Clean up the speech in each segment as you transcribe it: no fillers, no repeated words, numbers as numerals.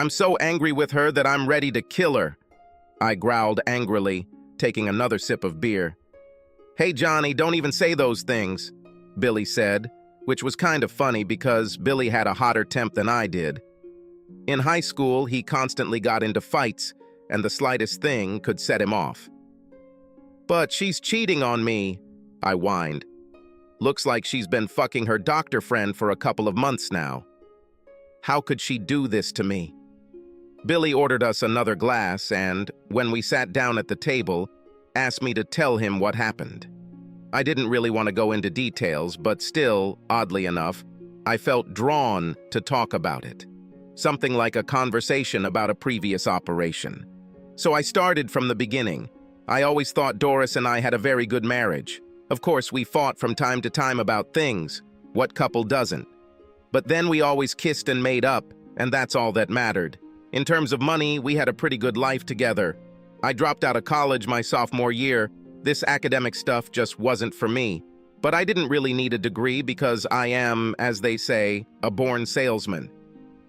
I'm so angry with her that I'm ready to kill her, I growled angrily, taking another sip of beer. Hey, Johnny, don't even say those things, Billy said, which was kind of funny because Billy had a hotter temp than I did. In high school, he constantly got into fights, and the slightest thing could set him off. But she's cheating on me, I whined. Looks like she's been fucking her doctor friend for a couple of months now. How could she do this to me? Billy ordered us another glass and, when we sat down at the table, asked me to tell him what happened. I didn't really want to go into details, but still, oddly enough, I felt drawn to talk about it. Something like a conversation about a previous operation. So I started from the beginning. I always thought Doris and I had a very good marriage. Of course, we fought from time to time about things. What couple doesn't? But then we always kissed and made up, and that's all that mattered. In terms of money, we had a pretty good life together. I dropped out of college my sophomore year. This academic stuff just wasn't for me. But I didn't really need a degree because I am, as they say, a born salesman.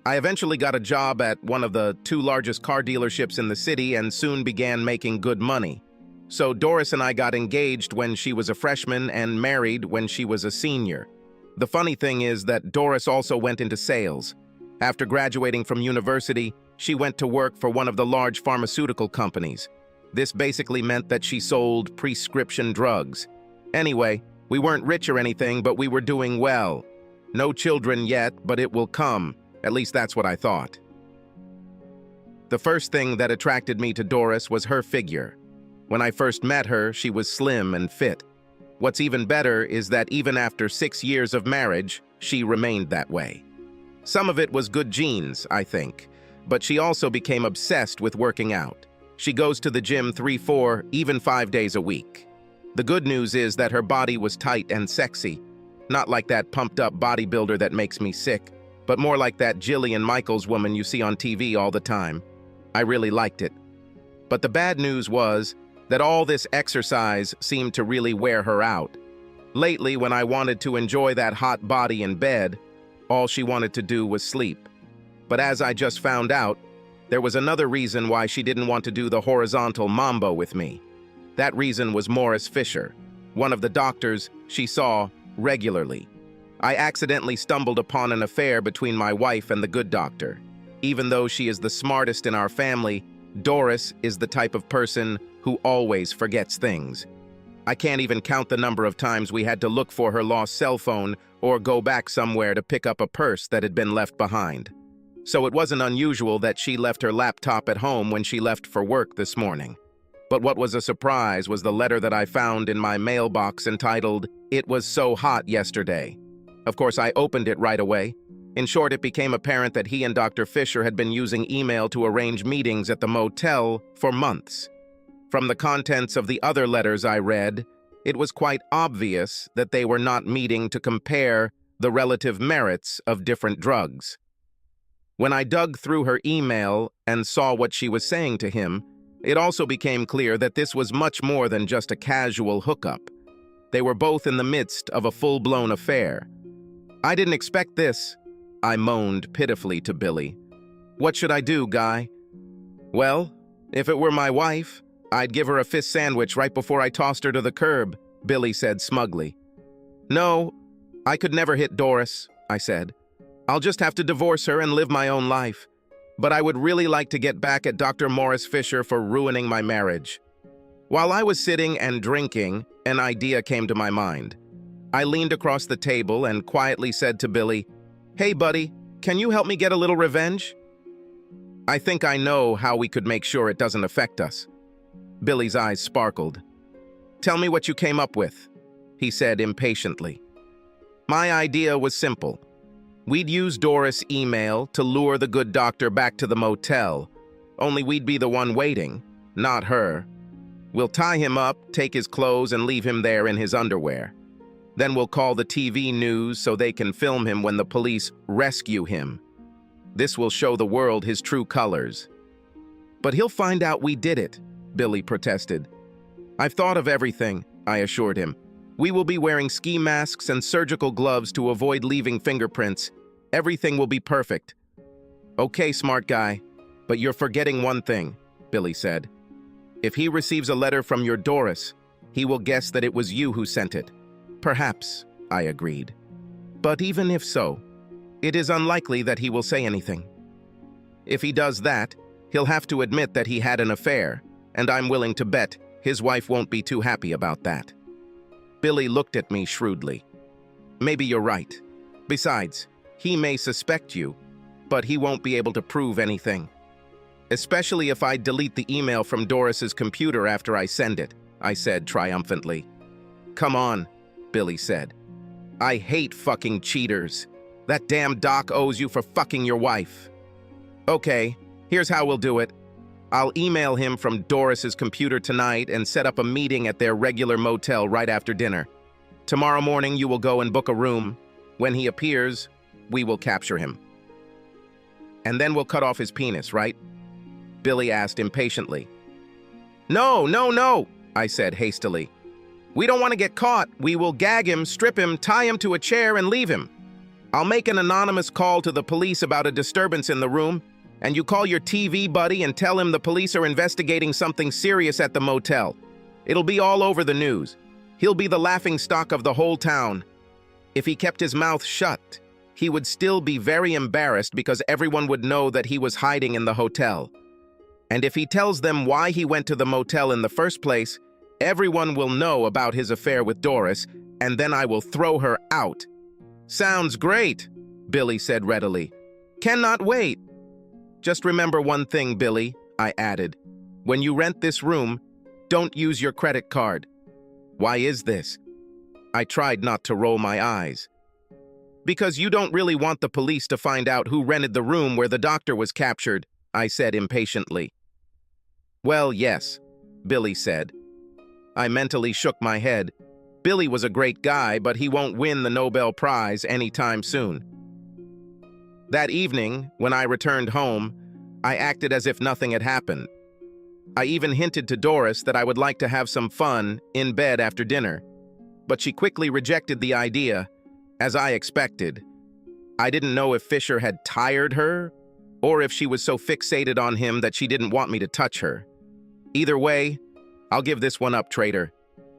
I eventually got a job at one of the 2 largest car dealerships in the city and soon began making good money. So Doris and I got engaged when she was a freshman and married when she was a senior. The funny thing is that Doris also went into sales. After graduating from university, she went to work for one of the large pharmaceutical companies. This basically meant that she sold prescription drugs. Anyway, we weren't rich or anything, but we were doing well. No children yet, but it will come. At least that's what I thought. The first thing that attracted me to Doris was her figure. When I first met her, she was slim and fit. What's even better is that even after 6 years of marriage, she remained that way. Some of it was good genes, I think, but she also became obsessed with working out. She goes to the gym 3, 4, even 5 days a week. The good news is that her body was tight and sexy, not like that pumped-up bodybuilder that makes me sick, but more like that Jillian Michaels woman you see on TV all the time. I really liked it. But the bad news was that all this exercise seemed to really wear her out. Lately, when I wanted to enjoy that hot body in bed, all she wanted to do was sleep. But as I just found out, there was another reason why she didn't want to do the horizontal mambo with me. That reason was Morris Fisher, one of the doctors she saw regularly. I accidentally stumbled upon an affair between my wife and the good doctor. Even though she is the smartest in our family, Doris is the type of person who always forgets things. I can't even count the number of times we had to look for her lost cell phone or go back somewhere to pick up a purse that had been left behind. So it wasn't unusual that she left her laptop at home when she left for work this morning. But what was a surprise was the letter that I found in my mailbox entitled, "It was so hot yesterday." Of course, I opened it right away. In short, it became apparent that he and Dr. Fisher had been using email to arrange meetings at the motel for months. From the contents of the other letters I read, it was quite obvious that they were not meeting to compare the relative merits of different drugs. When I dug through her email and saw what she was saying to him, it also became clear that this was much more than just a casual hookup. They were both in the midst of a full-blown affair. I didn't expect this, I moaned pitifully to Billy. What should I do, Guy? Well, if it were my wife, I'd give her a fish sandwich right before I tossed her to the curb, Billy said smugly. No, I could never hit Doris, I said. I'll just have to divorce her and live my own life. But I would really like to get back at Dr. Morris Fisher for ruining my marriage. While I was sitting and drinking, an idea came to my mind. I leaned across the table and quietly said to Billy, "Hey, buddy, can you help me get a little revenge?" I think I know how we could make sure it doesn't affect us. Billy's eyes sparkled. "Tell me what you came up with," he said impatiently. My idea was simple. We'd use Doris' email to lure the good doctor back to the motel, only we'd be the one waiting, not her. We'll tie him up, take his clothes, and leave him there in his underwear. Then we'll call the TV news so they can film him when the police rescue him. This will show the world his true colors. But he'll find out we did it, Billy protested. I've thought of everything, I assured him. We will be wearing ski masks and surgical gloves to avoid leaving fingerprints. Everything will be perfect. Okay, smart guy, but you're forgetting one thing, Billy said. If he receives a letter from your Doris, he will guess that it was you who sent it. Perhaps, I agreed. But even if so, it is unlikely that he will say anything. If he does that, he'll have to admit that he had an affair, and I'm willing to bet his wife won't be too happy about that. Billy looked at me shrewdly. Maybe you're right. Besides, he may suspect you, but he won't be able to prove anything. Especially if I delete the email from Doris's computer after I send it, I said triumphantly. Come on, Billy said. I hate fucking cheaters. That damn doc owes you for fucking your wife. Okay, here's how we'll do it. I'll email him from Doris's computer tonight and set up a meeting at their regular motel right after dinner. Tomorrow morning you will go and book a room. When he appears, we will capture him. And then we'll cut off his penis, right? Billy asked impatiently. No, I said hastily. We don't want to get caught. We will gag him, strip him, tie him to a chair, and leave him. I'll make an anonymous call to the police about a disturbance in the room, and you call your TV buddy and tell him the police are investigating something serious at the motel. It'll be all over the news. He'll be the laughingstock of the whole town. If he kept his mouth shut, he would still be very embarrassed because everyone would know that he was hiding in the hotel. And if he tells them why he went to the motel in the first place, everyone will know about his affair with Doris, and then I will throw her out. Sounds great, Billy said readily. Cannot wait. Just remember one thing, Billy, I added. When you rent this room, don't use your credit card. Why is this? I tried not to roll my eyes. Because you don't really want the police to find out who rented the room where the doctor was captured, I said impatiently. Well, yes, Billy said. I mentally shook my head. Billy was a great guy, but he won't win the Nobel Prize anytime soon. That evening, when I returned home, I acted as if nothing had happened. I even hinted to Doris that I would like to have some fun in bed after dinner, but she quickly rejected the idea, as I expected. I didn't know if Fisher had tired her, or if she was so fixated on him that she didn't want me to touch her. Either way, I'll give this one up, traitor,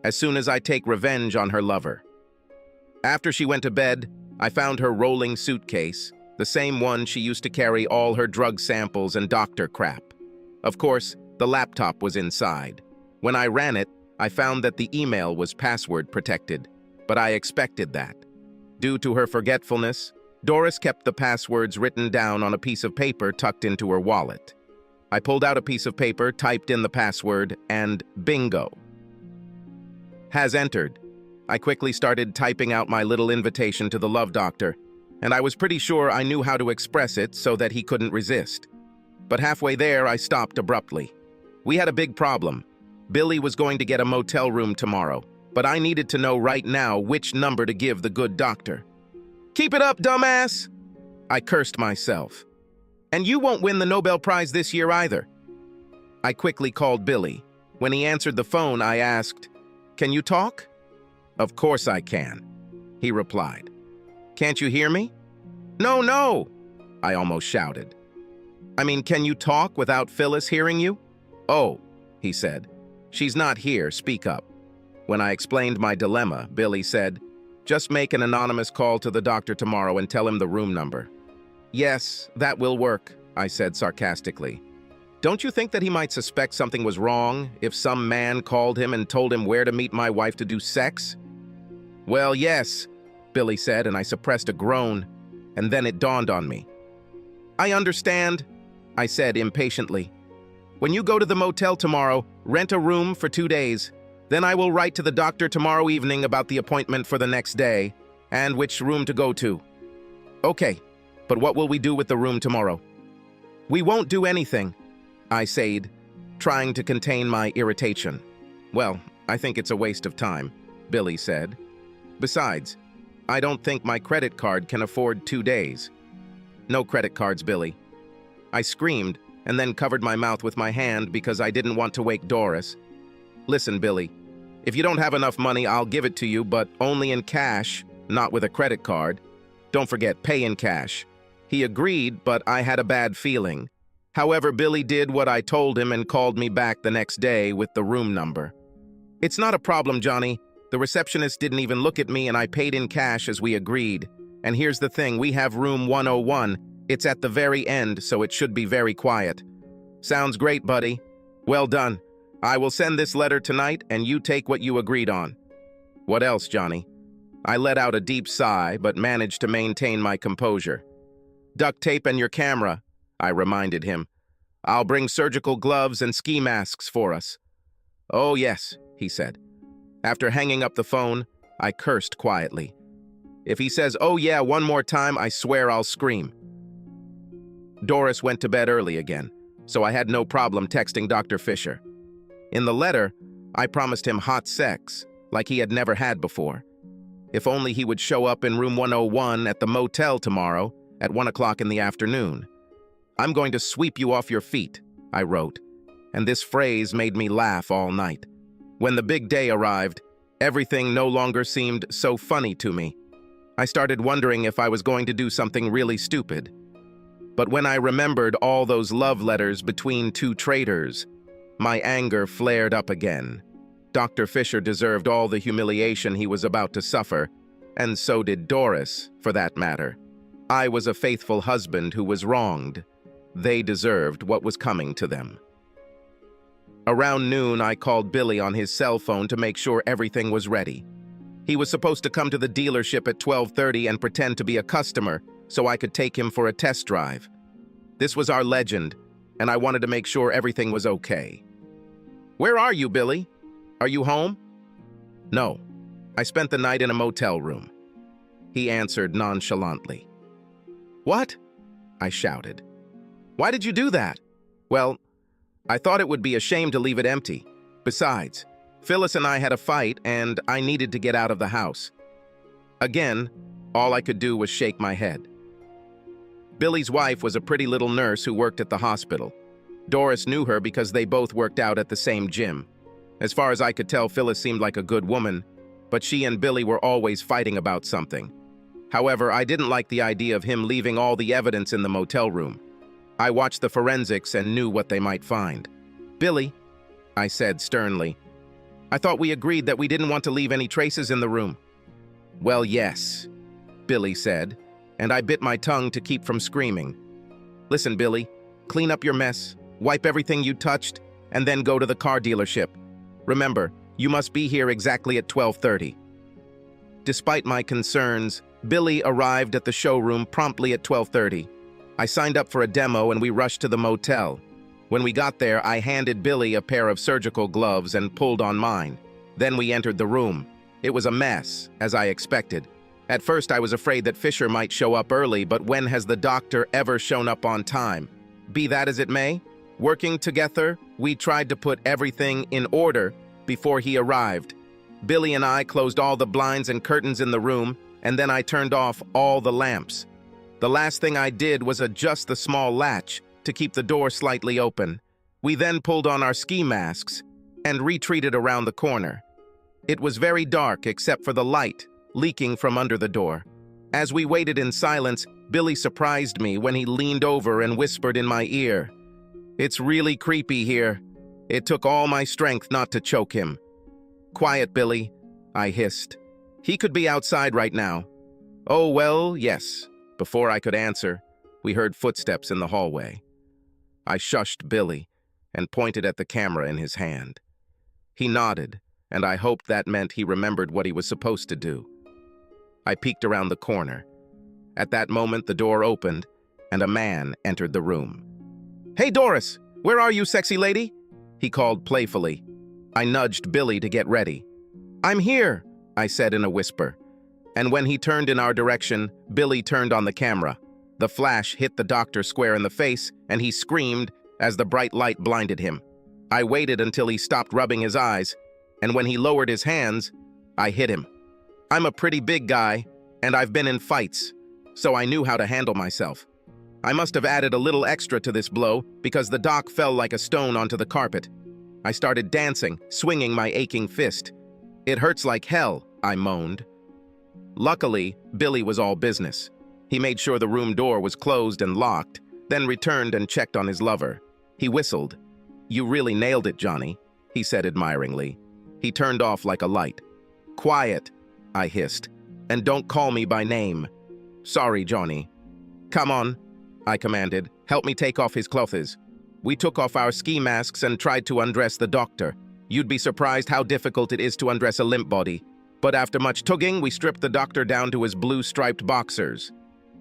as soon as I take revenge on her lover. After she went to bed, I found her rolling suitcase, the same one she used to carry all her drug samples and doctor crap. Of course, the laptop was inside. When I ran it, I found that the email was password protected, but I expected that. Due to her forgetfulness, Doris kept the passwords written down on a piece of paper tucked into her wallet. I pulled out a piece of paper, typed in the password, and bingo. Has entered. I quickly started typing out my little invitation to the love doctor, and I was pretty sure I knew how to express it so that he couldn't resist. But halfway there, I stopped abruptly. We had a big problem. Billy was going to get a motel room tomorrow, but I needed to know right now which number to give the good doctor. Keep it up, dumbass! I cursed myself. And you won't win the Nobel Prize this year either. I quickly called Billy. When he answered the phone, I asked, Can you talk? Of course I can, he replied. Can't you hear me? No, I almost shouted. I mean, can you talk without Phyllis hearing you? Oh, he said. She's not here, speak up. When I explained my dilemma, Billy said, Just make an anonymous call to the doctor tomorrow and tell him the room number. Yes, that will work, I said sarcastically. Don't you think that he might suspect something was wrong if some man called him and told him where to meet my wife to do sex? Well, yes, Billy said, and I suppressed a groan, and then it dawned on me. I understand, I said impatiently. When you go to the motel tomorrow, rent a room for 2 days. Then I will write to the doctor tomorrow evening about the appointment for the next day and which room to go to. Okay, but what will we do with the room tomorrow? We won't do anything, I said, trying to contain my irritation. Well, I think it's a waste of time, Billy said. Besides, I don't think my credit card can afford 2 days. No credit cards, Billy. I screamed and then covered my mouth with my hand because I didn't want to wake Doris. Listen, Billy, if you don't have enough money, I'll give it to you, but only in cash, not with a credit card. Don't forget, pay in cash. He agreed, but I had a bad feeling. However, Billy did what I told him and called me back the next day with the room number. "It's not a problem, Johnny. The receptionist didn't even look at me and I paid in cash as we agreed. And here's the thing, we have room 101. It's at the very end, so it should be very quiet." "Sounds great, buddy. Well done. I will send this letter tonight and you take what you agreed on." "What else, Johnny?" I let out a deep sigh, but managed to maintain my composure. "Duct tape and your camera," I reminded him. "I'll bring surgical gloves and ski masks for us." "Oh, yes," he said. After hanging up the phone, I cursed quietly. If he says, "Oh yeah," one more time, I swear I'll scream. Doris went to bed early again, so I had no problem texting Dr. Fisher. In the letter, I promised him hot sex, like he had never had before. If only he would show up in room 101 at the motel tomorrow at 1 o'clock in the afternoon. "I'm going to sweep you off your feet," I wrote, and this phrase made me laugh all night. When the big day arrived, everything no longer seemed so funny to me. I started wondering if I was going to do something really stupid. But when I remembered all those love letters between two traitors, my anger flared up again. Dr. Fisher deserved all the humiliation he was about to suffer, and so did Doris, for that matter. I was a faithful husband who was wronged. They deserved what was coming to them. Around noon, I called Billy on his cell phone to make sure everything was ready. He was supposed to come to the dealership at 12:30 and pretend to be a customer so I could take him for a test drive. This was our legend, and I wanted to make sure everything was okay. "Where are you, Billy? Are you home?" "No, I spent the night in a motel room," he answered nonchalantly. "What?" I shouted. "Why did you do that?" "Well, I thought it would be a shame to leave it empty. Besides, Phyllis and I had a fight, and I needed to get out of the house." Again, all I could do was shake my head. Billy's wife was a pretty little nurse who worked at the hospital. Doris knew her because they both worked out at the same gym. As far as I could tell, Phyllis seemed like a good woman, but she and Billy were always fighting about something. However, I didn't like the idea of him leaving all the evidence in the motel room. I watched the forensics and knew what they might find. "Billy," I said sternly, "I thought we agreed that we didn't want to leave any traces in the room." "Well, yes," Billy said, and I bit my tongue to keep from screaming. "Listen, Billy, clean up your mess, wipe everything you touched, and then go to the car dealership. Remember, you must be here exactly at 12:30. Despite my concerns, Billy arrived at the showroom promptly at 12:30. I signed up for a demo and we rushed to the motel. When we got there, I handed Billy a pair of surgical gloves and pulled on mine. Then we entered the room. It was a mess, as I expected. At first, I was afraid that Fisher might show up early, but when has the doctor ever shown up on time? Be that as it may, working together, we tried to put everything in order before he arrived. Billy and I closed all the blinds and curtains in the room, and then I turned off all the lamps. The last thing I did was adjust the small latch to keep the door slightly open. We then pulled on our ski masks and retreated around the corner. It was very dark except for the light leaking from under the door. As we waited in silence, Billy surprised me when he leaned over and whispered in my ear, "It's really creepy here." It took all my strength not to choke him. "Quiet, Billy," I hissed. "He could be outside right now." "Oh, well, yes." Before I could answer, we heard footsteps in the hallway. I shushed Billy and pointed at the camera in his hand. He nodded, and I hoped that meant he remembered what he was supposed to do. I peeked around the corner. At that moment, the door opened, and a man entered the room. "Hey, Doris! Where are you, sexy lady?" he called playfully. I nudged Billy to get ready. "I'm here," I said in a whisper. And when he turned in our direction, Billy turned on the camera. The flash hit the doctor square in the face, and he screamed as the bright light blinded him. I waited until he stopped rubbing his eyes, and when he lowered his hands, I hit him. I'm a pretty big guy, and I've been in fights, so I knew how to handle myself. I must have added a little extra to this blow because the doc fell like a stone onto the carpet. I started dancing, swinging my aching fist. "It hurts like hell," I moaned. Luckily, Billy was all business. He made sure the room door was closed and locked, then returned and checked on his lover. He whistled. "You really nailed it, Johnny," he said admiringly. He turned off like a light. "Quiet," I hissed, "and don't call me by name." "Sorry, Johnny." "Come on," I commanded. "Help me take off his clothes." We took off our ski masks and tried to undress the doctor. You'd be surprised how difficult it is to undress a limp body. But after much tugging, we stripped the doctor down to his blue striped boxers.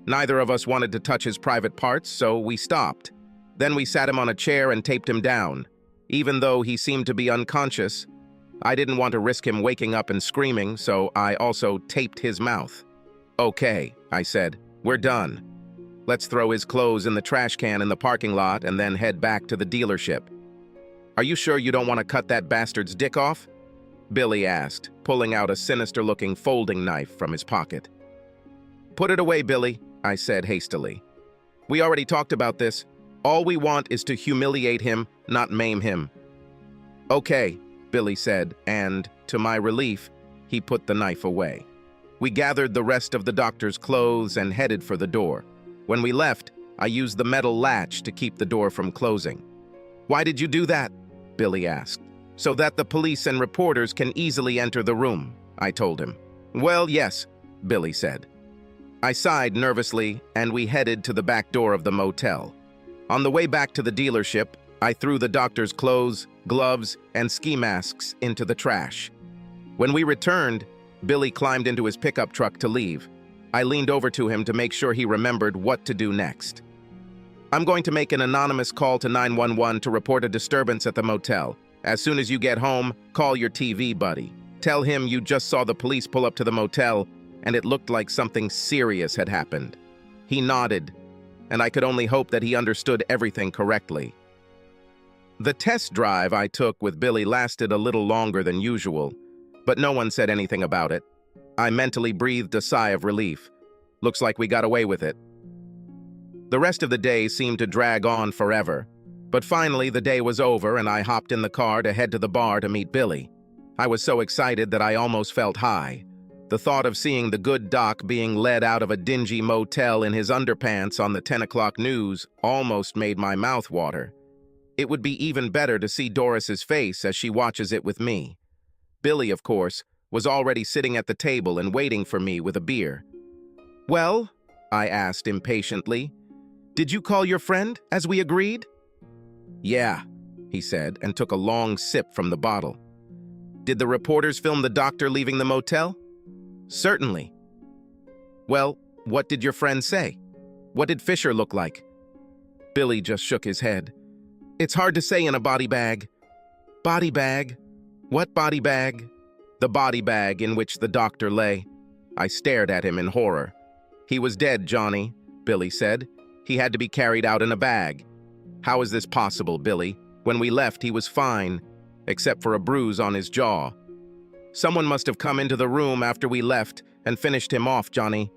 Neither of us wanted to touch his private parts, so we stopped. Then we sat him on a chair and taped him down. Even though he seemed to be unconscious, I didn't want to risk him waking up and screaming, so I also taped his mouth. "Okay," I said, "we're done. Let's throw his clothes in the trash can in the parking lot and then head back to the dealership." "Are you sure you don't want to cut that bastard's dick off?" Billy asked, pulling out a sinister-looking folding knife from his pocket. "Put it away, Billy," I said hastily. "We already talked about this. All we want is to humiliate him, not maim him." "Okay," Billy said, and, to my relief, he put the knife away. We gathered the rest of the doctor's clothes and headed for the door. When we left, I used the metal latch to keep the door from closing. "Why did you do that?" Billy asked. "So that the police and reporters can easily enter the room," I told him. "Well, yes," Billy said. I sighed nervously, and we headed to the back door of the motel. On the way back to the dealership, I threw the doctor's clothes, gloves, and ski masks into the trash. When we returned, Billy climbed into his pickup truck to leave. I leaned over to him to make sure he remembered what to do next. "I'm going to make an anonymous call to 911 to report a disturbance at the motel. As soon as you get home, call your TV buddy. Tell him you just saw the police pull up to the motel, and it looked like something serious had happened." He nodded, and I could only hope that he understood everything correctly. The test drive I took with Billy lasted a little longer than usual, but no one said anything about it. I mentally breathed a sigh of relief. Looks like we got away with it. The rest of the day seemed to drag on forever, but finally the day was over and I hopped in the car to head to the bar to meet Billy. I was so excited that I almost felt high. The thought of seeing the good doc being led out of a dingy motel in his underpants on the 10 o'clock news almost made my mouth water. It would be even better to see Doris's face as she watches it with me. Billy, of course, was already sitting at the table and waiting for me with a beer. "Well," I asked impatiently, "did you call your friend, as we agreed?" "Yeah," he said, and took a long sip from the bottle. "Did the reporters film the doctor leaving the motel?" "Certainly." "Well, what did your friend say? What did Fisher look like?" Billy just shook his head. "It's hard to say in a body bag." "Body bag? What body bag?" "The body bag in which the doctor lay." I stared at him in horror. "He was dead, Johnny," Billy said. "He had to be carried out in a bag." "How is this possible, Billy? When we left, he was fine, except for a bruise on his jaw." "Someone must have come into the room after we left and finished him off, Johnny.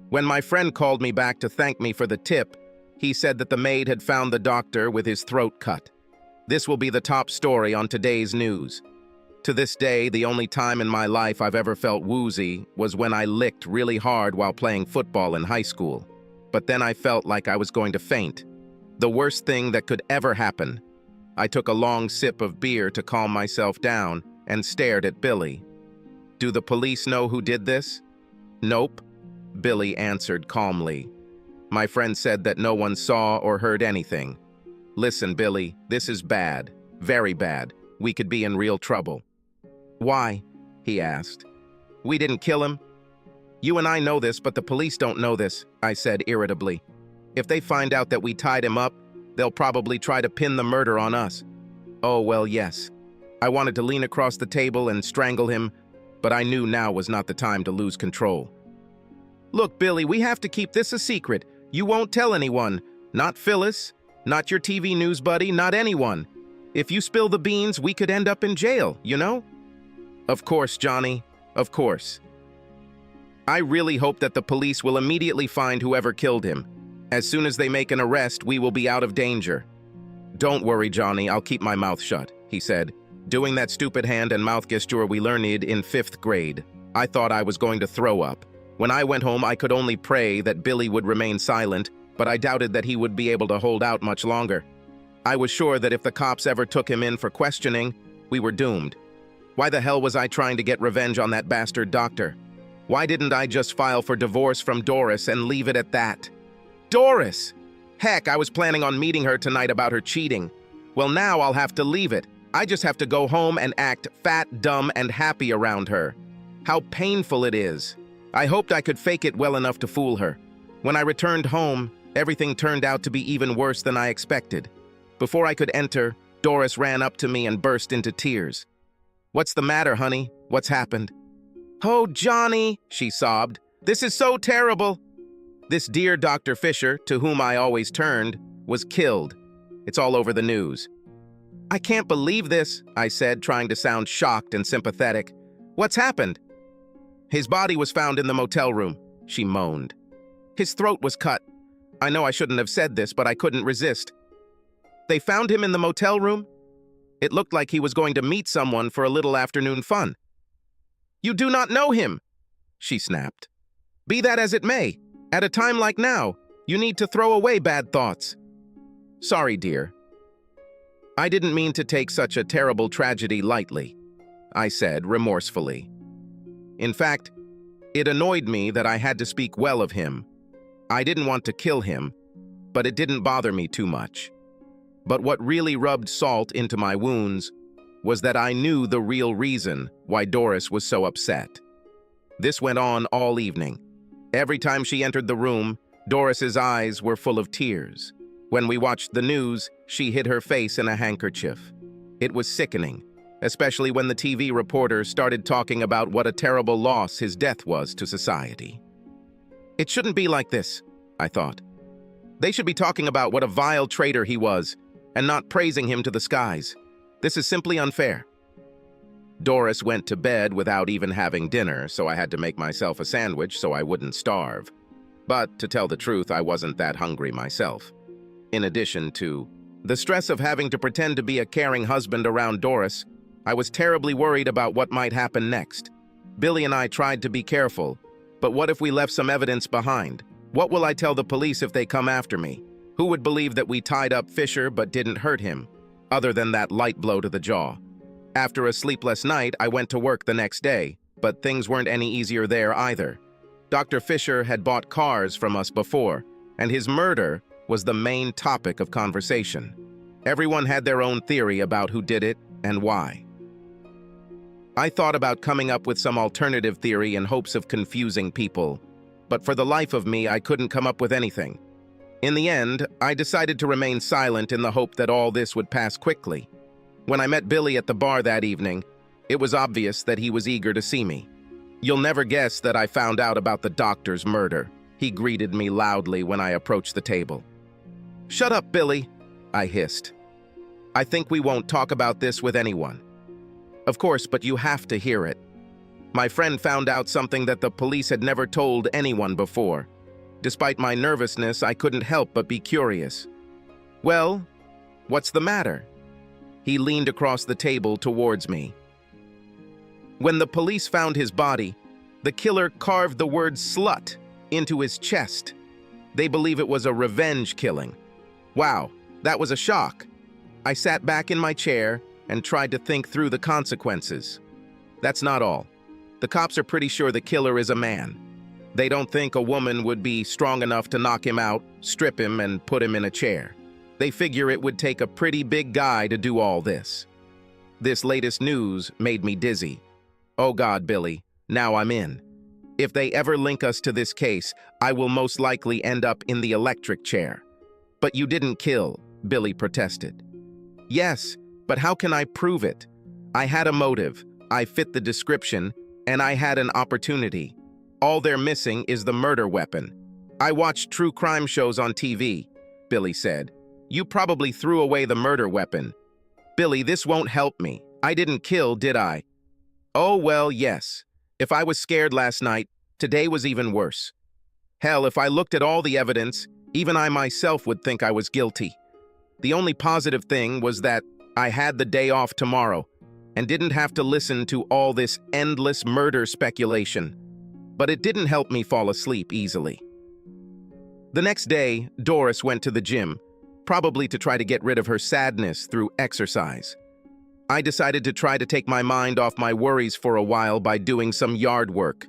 When my friend called me back to thank me for the tip, he said that the maid had found the doctor with his throat cut. This will be the top story on today's news. To this day, the only time in my life I've ever felt woozy was when I licked really hard while playing football in high school. But then I felt like I was going to faint. The worst thing that could ever happen. I took a long sip of beer to calm myself down and stared at Billy. "Do the police know who did this?" "Nope," Billy answered calmly. "My friend said that no one saw or heard anything. Listen, Billy, this is bad, very bad. We could be in real trouble." "Why?" he asked. "We didn't kill him." "You and I know this, but the police don't know this," I said irritably. "If they find out that we tied him up, they'll probably try to pin the murder on us." "Oh, well, yes." I wanted to lean across the table and strangle him, but I knew now was not the time to lose control. "Look, Billy, we have to keep this a secret. You won't tell anyone. Not Phyllis, not your TV news buddy, not anyone. If you spill the beans, we could end up in jail, you know?" "Of course, Johnny, of course. I really hope that the police will immediately find whoever killed him. As soon as they make an arrest, we will be out of danger." "Don't worry, Johnny, I'll keep my mouth shut," he said, doing that stupid hand and mouth gesture we learned in 5th grade. I thought I was going to throw up. When I went home, I could only pray that Billy would remain silent, but I doubted that he would be able to hold out much longer. I was sure that if the cops ever took him in for questioning, we were doomed. Why the hell was I trying to get revenge on that bastard doctor? Why didn't I just file for divorce from Doris and leave it at that? Doris! Heck, I was planning on meeting her tonight about her cheating. Well, now I'll have to leave it. I just have to go home and act fat, dumb, and happy around her. How painful it is. I hoped I could fake it well enough to fool her. When I returned home, everything turned out to be even worse than I expected. Before I could enter, Doris ran up to me and burst into tears. "What's the matter, honey? What's happened?" "Oh, Johnny," she sobbed. "This is so terrible." This dear Dr. Fisher, to whom I always turned, was killed. It's all over the news. "I can't believe this," I said, trying to sound shocked and sympathetic. "What's happened?" "His body was found in the motel room," she moaned. "His throat was cut. I know I shouldn't have said this, but I couldn't resist." "They found him in the motel room?" "It looked like he was going to meet someone for a little afternoon fun." "You do not know him," she snapped. "Be that as it may, at a time like now, you need to throw away bad thoughts." "Sorry, dear. I didn't mean to take such a terrible tragedy lightly," I said remorsefully. In fact, it annoyed me that I had to speak well of him. I didn't want to kill him, but it didn't bother me too much. But what really rubbed salt into my wounds was that I knew the real reason why Doris was so upset. This went on all evening. Every time she entered the room, Doris's eyes were full of tears. When we watched the news, she hid her face in a handkerchief. It was sickening, especially when the TV reporters started talking about what a terrible loss his death was to society. It shouldn't be like this, I thought. They should be talking about what a vile traitor he was, and not praising him to the skies. This is simply unfair. Doris went to bed without even having dinner, so I had to make myself a sandwich so I wouldn't starve. But to tell the truth, I wasn't that hungry myself. In addition to the stress of having to pretend to be a caring husband around Doris, I was terribly worried about what might happen next. Billy and I tried to be careful, but what if we left some evidence behind? What will I tell the police if they come after me? Who would believe that we tied up Fisher but didn't hurt him, other than that light blow to the jaw? After a sleepless night, I went to work the next day, but things weren't any easier there either. Dr. Fisher had bought cars from us before, and his murder was the main topic of conversation. Everyone had their own theory about who did it and why. I thought about coming up with some alternative theory in hopes of confusing people, but for the life of me, I couldn't come up with anything. In the end, I decided to remain silent in the hope that all this would pass quickly. When I met Billy at the bar that evening, it was obvious that he was eager to see me. "You'll never guess that I found out about the doctor's murder," he greeted me loudly when I approached the table. "Shut up, Billy," I hissed. "I think we won't talk about this with anyone." "Of course, but you have to hear it. My friend found out something that the police had never told anyone before. Despite my nervousness, I couldn't help but be curious." "Well, what's the matter?" He leaned across the table towards me. "When the police found his body, the killer carved the word slut into his chest. They believe it was a revenge killing." Wow, that was a shock. I sat back in my chair and tried to think through the consequences. That's not all. The cops are pretty sure the killer is a man. They don't think a woman would be strong enough to knock him out, strip him, and put him in a chair. They figure it would take a pretty big guy to do all this. This latest news made me dizzy. Oh God, Billy, now I'm in. If they ever link us to this case, I will most likely end up in the electric chair. "But you didn't kill," Billy protested. "Yes, but how can I prove it? I had a motive, I fit the description, and I had an opportunity. All they're missing is the murder weapon. I watched true crime shows on TV," Billy said. "You probably threw away the murder weapon." "Billy, this won't help me. I didn't kill, did I?" "Oh, well, yes. If I was scared last night, today was even worse. Hell, if I looked at all the evidence, even I myself would think I was guilty. The only positive thing was that I had the day off tomorrow and didn't have to listen to all this endless murder speculation. but it didn't help me fall asleep easily. The next day, Doris went to the gym, probably to try to get rid of her sadness through exercise. I decided to try to take my mind off my worries for a while by doing some yard work.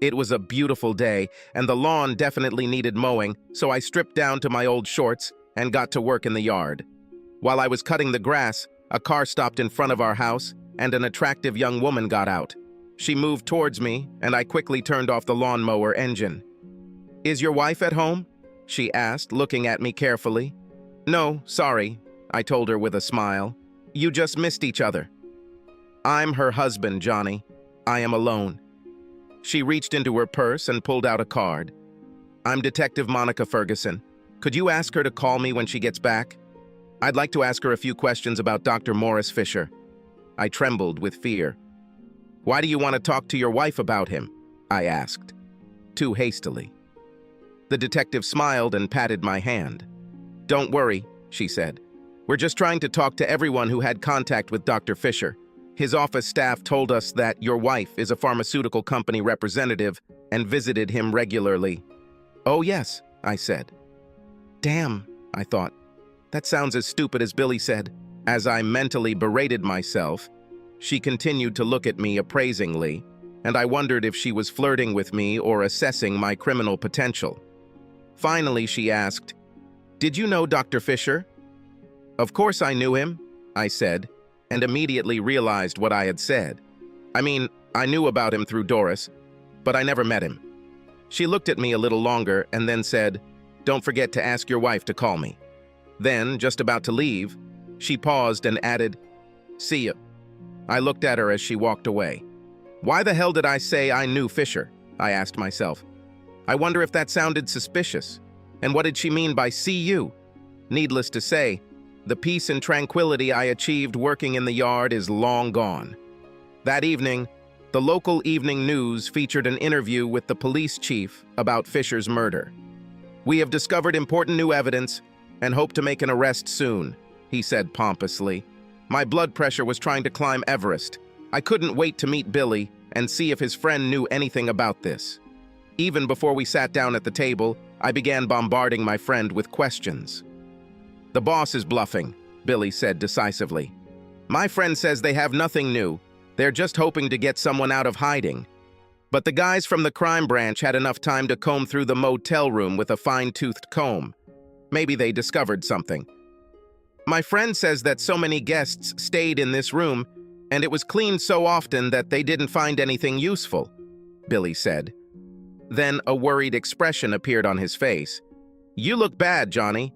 It was a beautiful day, and the lawn definitely needed mowing, so I stripped down to my old shorts and got to work in the yard. While I was cutting the grass, a car stopped in front of our house, and an attractive young woman got out. She moved towards me, and I quickly turned off the lawnmower engine. "Is your wife at home?" she asked, looking at me carefully. "No, sorry," I told her with a smile. "You just missed each other." "I'm her husband, Johnny. I am alone." She reached into her purse and pulled out a card. "I'm Detective Monica Ferguson. Could you ask her to call me when she gets back? I'd like to ask her a few questions about Dr. Morris Fisher." I trembled with fear. "Why do you want to talk to your wife about him?" I asked, too hastily. The detective smiled and patted my hand. "Don't worry," she said. "We're just trying to talk to everyone who had contact with Dr. Fisher. His office staff told us that your wife is a pharmaceutical company representative and visited him regularly." "Oh yes," I said. "Damn," I thought. "That sounds as stupid as Billy said." As I mentally berated myself, she continued to look at me appraisingly, and I wondered if she was flirting with me or assessing my criminal potential. Finally, she asked, "Did you know Dr. Fisher?" "Of course I knew him," I said, and immediately realized what I had said. I mean, I knew about him through Doris, but I never met him. She looked at me a little longer and then said, "Don't forget to ask your wife to call me." Then, just about to leave, she paused and added, "See ya." I looked at her as she walked away. Why the hell did I say I knew Fisher? I asked myself. I wonder if that sounded suspicious. And what did she mean by "see you"? Needless to say, the peace and tranquility I achieved working in the yard is long gone. That evening, the local evening news featured an interview with the police chief about Fisher's murder. "We have discovered important new evidence and hope to make an arrest soon," he said pompously. My blood pressure was trying to climb Everest. I couldn't wait to meet Billy and see if his friend knew anything about this. Even before we sat down at the table, I began bombarding my friend with questions. "The boss is bluffing," Billy said decisively. "My friend says they have nothing new. They're just hoping to get someone out of hiding. But the guys from the crime branch had enough time to comb through the motel room with a fine-toothed comb. Maybe they discovered something. My friend says that so many guests stayed in this room, and it was cleaned so often that they didn't find anything useful," Billy said. Then a worried expression appeared on his face. "You look bad, Johnny.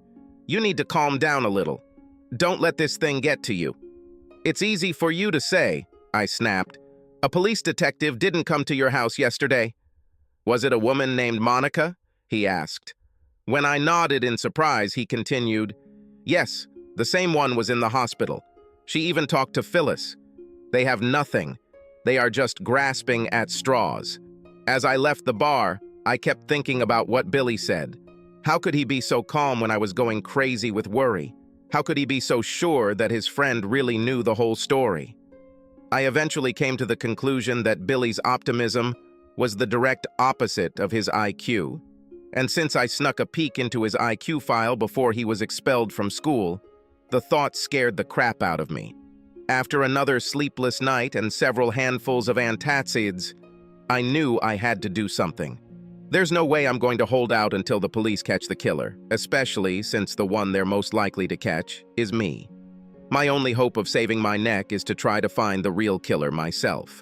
You need to calm down a little. Don't let this thing get to you." "It's easy for you to say," I snapped. "A police detective didn't come to your house yesterday." "Was it a woman named Monica?" he asked. When I nodded in surprise, he continued, "Yes, the same one was in the hospital. She even talked to Phyllis. They have nothing. They are just grasping at straws." As I left the bar, I kept thinking about what Billy said. How could he be so calm when I was going crazy with worry? How could he be so sure that his friend really knew the whole story? I eventually came to the conclusion that Billy's optimism was the direct opposite of his IQ. And since I snuck a peek into his IQ file before he was expelled from school, the thought scared the crap out of me. After another sleepless night and several handfuls of antacids, I knew I had to do something. There's no way I'm going to hold out until the police catch the killer, especially since the one they're most likely to catch is me. My only hope of saving my neck is to try to find the real killer myself.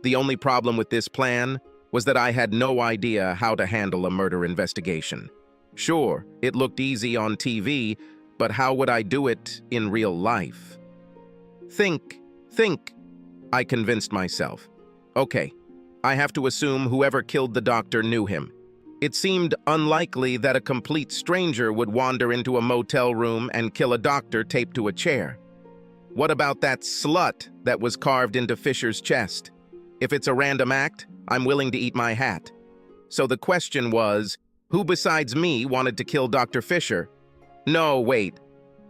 The only problem with this plan was that I had no idea how to handle a murder investigation. Sure, it looked easy on TV, but how would I do it in real life? Think, I convinced myself. Okay, I have to assume whoever killed the doctor knew him. It seemed unlikely that a complete stranger would wander into a motel room and kill a doctor taped to a chair. What about that slut that was carved into Fisher's chest? If it's a random act, I'm willing to eat my hat. So the question was, who besides me wanted to kill Dr. Fisher? No, wait.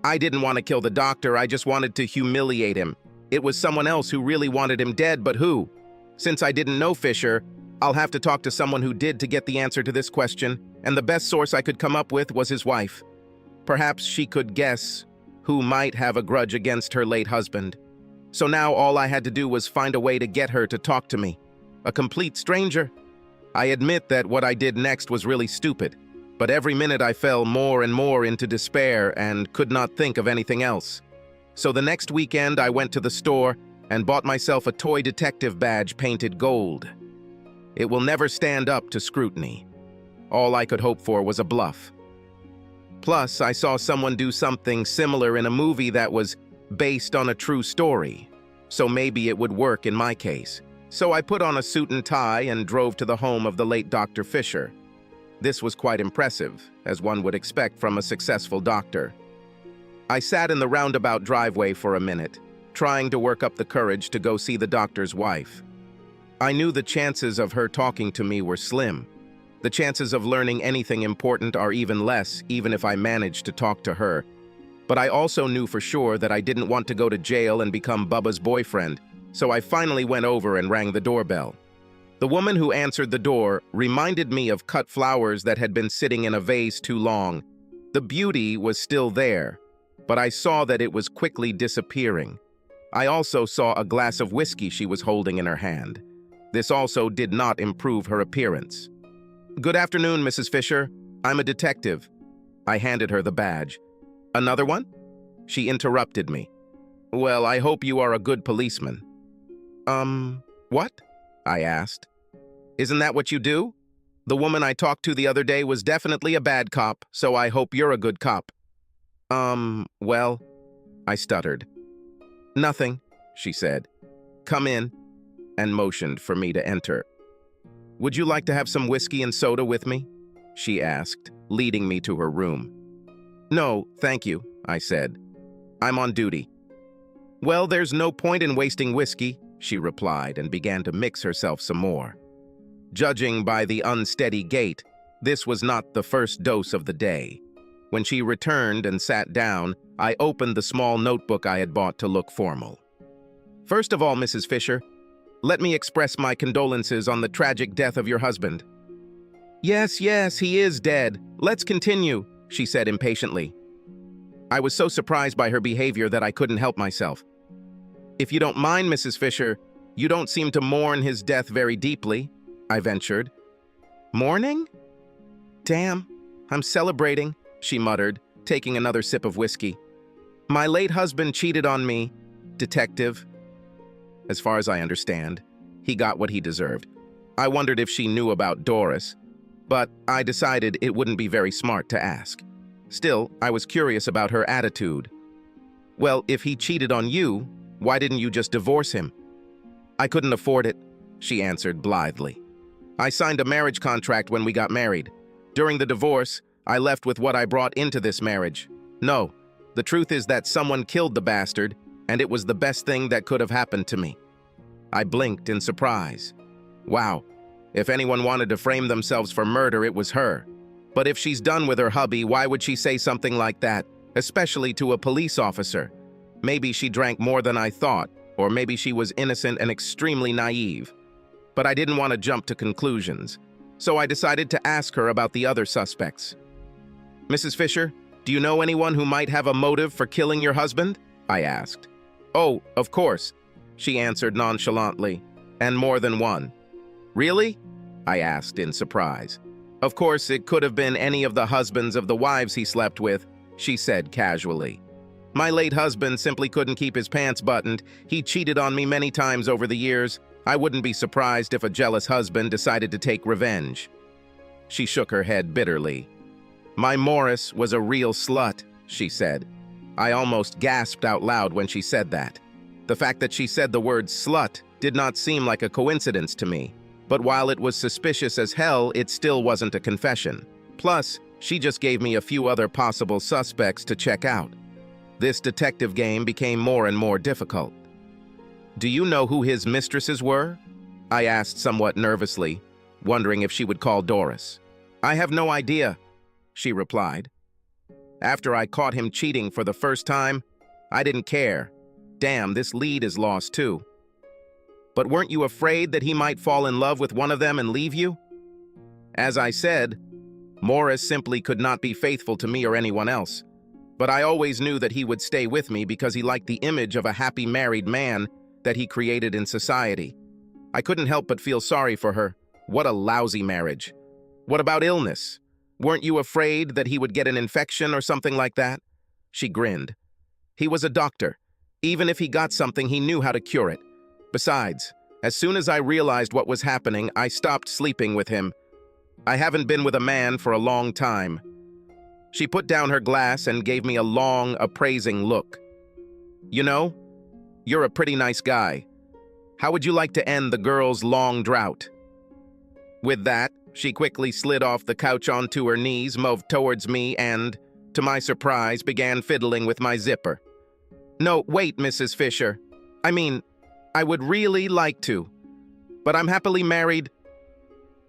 I didn't want to kill the doctor, I just wanted to humiliate him. It was someone else who really wanted him dead, but who? Since I didn't know Fisher, I'll have to talk to someone who did to get the answer to this question, and the best source I could come up with was his wife. Perhaps she could guess who might have a grudge against her late husband. So now all I had to do was find a way to get her to talk to me. A complete stranger. I admit that what I did next was really stupid, but every minute I fell more and more into despair and could not think of anything else. So the next weekend I went to the store and bought myself a toy detective badge painted gold. It will never stand up to scrutiny. All I could hope for was a bluff. Plus, I saw someone do something similar in a movie that was based on a true story, so maybe it would work in my case. So I put on a suit and tie and drove to the home of the late Dr. Fisher. This was quite impressive, as one would expect from a successful doctor. I sat in the roundabout driveway for a minute, trying to work up the courage to go see the doctor's wife. I knew the chances of her talking to me were slim. The chances of learning anything important are even less, even if I managed to talk to her. But I also knew for sure that I didn't want to go to jail and become Bubba's boyfriend, so I finally went over and rang the doorbell. The woman who answered the door reminded me of cut flowers that had been sitting in a vase too long. The beauty was still there, but I saw that it was quickly disappearing. I also saw a glass of whiskey she was holding in her hand. This also did not improve her appearance. "Good afternoon, Mrs. Fisher. I'm a detective." I handed her the badge. "Another one?" She interrupted me. "Well, I hope you are a good policeman." What?" I asked. "Isn't that what you do? The woman I talked to the other day was definitely a bad cop, so I hope you're a good cop." Well," I stuttered. "Nothing," she said. "Come in," and motioned for me to enter. "Would you like to have some whiskey and soda with me?" she asked, leading me to her room. "No, thank you," I said. "I'm on duty." "Well, there's no point in wasting whiskey," she replied and began to mix herself some more. Judging by the unsteady gait, this was not the first dose of the day. When she returned and sat down, I opened the small notebook I had bought to look formal. "First of all, Mrs. Fisher, let me express my condolences on the tragic death of your husband." Yes, he is dead. Let's continue," she said impatiently. I was so surprised by her behavior that I couldn't help myself. "If you don't mind, Mrs. Fisher, you don't seem to mourn his death very deeply," I ventured. "Mourning? Damn, I'm celebrating," she muttered, taking another sip of whiskey. "My late husband cheated on me, detective." As far as I understand, he got what he deserved. I wondered if she knew about Doris, but I decided it wouldn't be very smart to ask. Still, I was curious about her attitude. "Well, if he cheated on you, why didn't you just divorce him?" "I couldn't afford it," she answered blithely. "I signed a marriage contract when we got married. During the divorce, I left with what I brought into this marriage. No, the truth is that someone killed the bastard, and it was the best thing that could have happened to me." I blinked in surprise. Wow, if anyone wanted to frame themselves for murder, it was her. But if she's done with her hubby, why would she say something like that, especially to a police officer? Maybe she drank more than I thought, or maybe she was innocent and extremely naive. But I didn't want to jump to conclusions, so I decided to ask her about the other suspects. "Mrs. Fisher, do you know anyone who might have a motive for killing your husband?" I asked. "Oh, of course," she answered nonchalantly, "and more than one." "Really?" I asked in surprise. "Of course, it could have been any of the husbands of the wives he slept with," she said casually. "My late husband simply couldn't keep his pants buttoned. He cheated on me many times over the years. I wouldn't be surprised if a jealous husband decided to take revenge." She shook her head bitterly. "My Morris was a real slut," she said. I almost gasped out loud when she said that. The fact that she said the word slut did not seem like a coincidence to me. But while it was suspicious as hell, it still wasn't a confession. Plus, she just gave me a few other possible suspects to check out. This detective game became more and more difficult. "Do you know who his mistresses were?" I asked somewhat nervously, wondering if she would call Doris. "I have no idea," she replied. "After I caught him cheating for the first time, I didn't care. Damn, this lead is lost too." But weren't you afraid that he might fall in love with one of them and leave you? As I said, Morris simply could not be faithful to me or anyone else. But I always knew that he would stay with me because he liked the image of a happy married man that he created in society. I couldn't help but feel sorry for her. What a lousy marriage. What about illness? Weren't you afraid that he would get an infection or something like that? She grinned. He was a doctor. Even if he got something, he knew how to cure it. Besides, as soon as I realized what was happening, I stopped sleeping with him. I haven't been with a man for a long time. She put down her glass and gave me a long, appraising look. You know, you're a pretty nice guy. How would you like to end the girl's long drought? With that, she quickly slid off the couch onto her knees, moved towards me, and, to my surprise, began fiddling with my zipper. No, wait, Mrs. Fisher. I would really like to, but I'm happily married.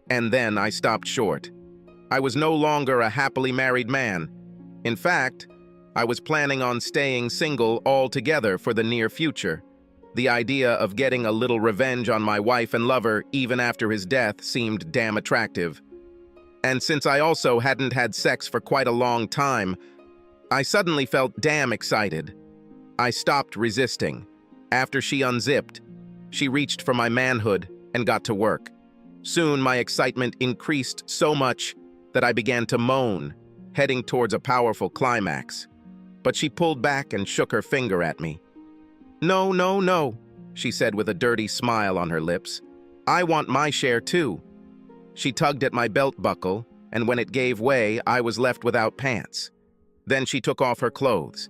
And then I stopped short. I was no longer a happily married man. In fact, I was planning on staying single altogether for the near future. The idea of getting a little revenge on my wife and lover even after his death seemed damn attractive. And since I also hadn't had sex for quite a long time, I suddenly felt damn excited. I stopped resisting. After she unzipped, she reached for my manhood and got to work. Soon my excitement increased so much that I began to moan, heading towards a powerful climax. But she pulled back and shook her finger at me. No, no, no, she said with a dirty smile on her lips. I want my share too. She tugged at my belt buckle, and when it gave way, I was left without pants. Then she took off her clothes.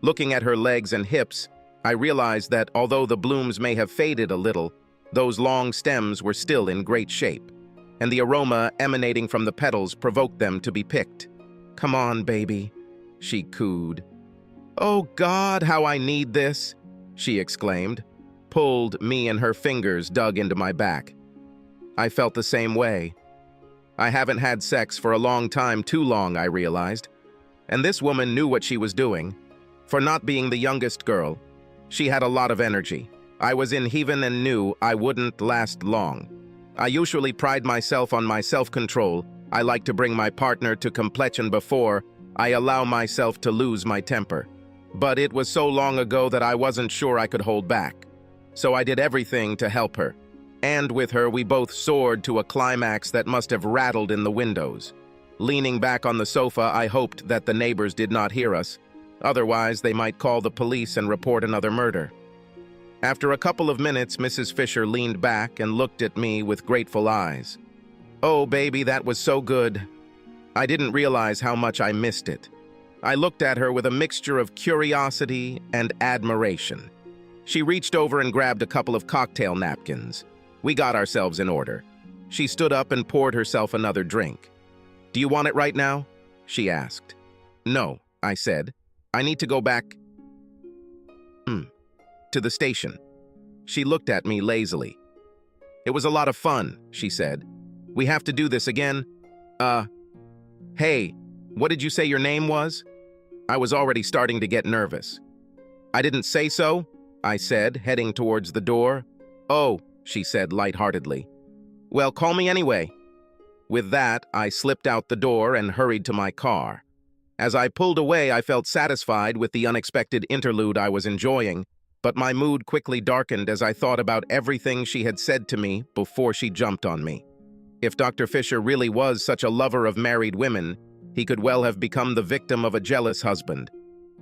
Looking at her legs and hips, I realized that although the blooms may have faded a little, those long stems were still in great shape, and the aroma emanating from the petals provoked them to be picked. Come on, baby, she cooed. Oh God, how I need this, she exclaimed, pulled me and her fingers dug into my back. I felt the same way. I haven't had sex for a long time, too long, I realized, and this woman knew what she was doing. For not being the youngest girl, she had a lot of energy. I was in heaven and knew I wouldn't last long. I usually pride myself on my self-control. I like to bring my partner to completion before I allow myself to lose my temper. But it was so long ago that I wasn't sure I could hold back. So I did everything to help her. And with her, we both soared to a climax that must have rattled in the windows. Leaning back on the sofa, I hoped that the neighbors did not hear us. Otherwise, they might call the police and report another murder. After a couple of minutes, Mrs. Fisher leaned back and looked at me with grateful eyes. Oh, baby, that was so good. I didn't realize how much I missed it. I looked at her with a mixture of curiosity and admiration. She reached over and grabbed a couple of cocktail napkins. We got ourselves in order. She stood up and poured herself another drink. Do you want it right now? She asked. No, I said. I need to go back to the station. She looked at me lazily. It was a lot of fun, she said. We have to do this again? Hey, what did you say your name was? I was already starting to get nervous. I didn't say so, I said, heading towards the door. Oh, she said lightheartedly. Well, call me anyway. With that, I slipped out the door and hurried to my car. As I pulled away, I felt satisfied with the unexpected interlude I was enjoying, but my mood quickly darkened as I thought about everything she had said to me before she jumped on me. If Dr. Fisher really was such a lover of married women, he could well have become the victim of a jealous husband.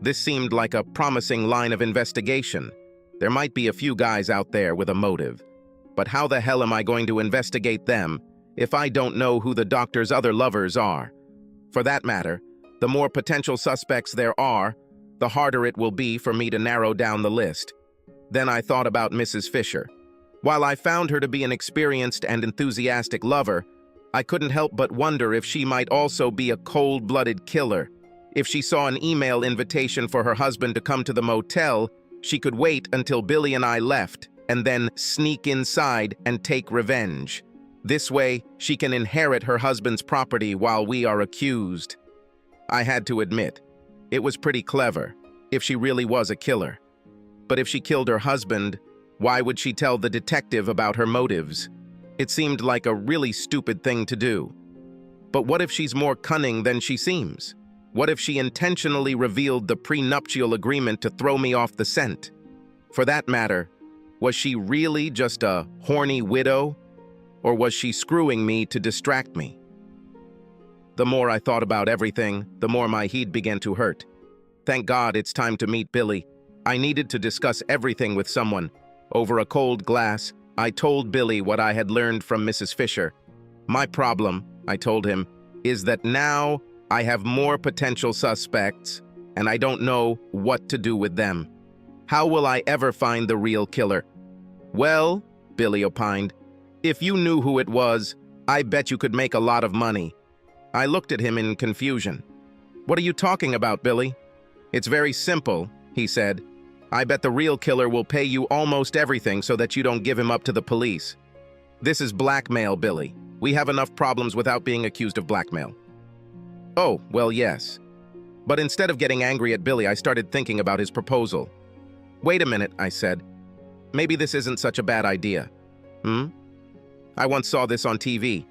This seemed like a promising line of investigation. There might be a few guys out there with a motive. But how the hell am I going to investigate them if I don't know who the doctor's other lovers are? For that matter, the more potential suspects there are, the harder it will be for me to narrow down the list. Then I thought about Mrs. Fisher. While I found her to be an experienced and enthusiastic lover, I couldn't help but wonder if she might also be a cold-blooded killer. If she saw an email invitation for her husband to come to the motel, she could wait until Billy and I left, and then sneak inside and take revenge. This way, she can inherit her husband's property while we are accused. I had to admit, it was pretty clever, if she really was a killer. But if she killed her husband, Why would she tell the detective about her motives? It seemed like a really stupid thing to do. But what if she's more cunning than she seems? What if she intentionally revealed the prenuptial agreement to throw me off the scent? For that matter, was she really just a horny widow? Or was she screwing me to distract me? The more I thought about everything, the more my head began to hurt. Thank God it's time to meet Billy. I needed to discuss everything with someone. Over a cold glass, I told Billy what I had learned from Mrs. Fisher. My problem, I told him, is that now I have more potential suspects, and I don't know what to do with them. How will I ever find the real killer? Well, Billy opined, if you knew who it was, I bet you could make a lot of money. I looked at him in confusion. What are you talking about, Billy? It's very simple, he said. I bet the real killer will pay you almost everything so that you don't give him up to the police. This is blackmail, Billy. We have enough problems without being accused of blackmail. Oh, well, yes. But instead of getting angry at Billy, I started thinking about his proposal. Wait a minute, I said. Maybe this isn't such a bad idea. I once saw this on TV.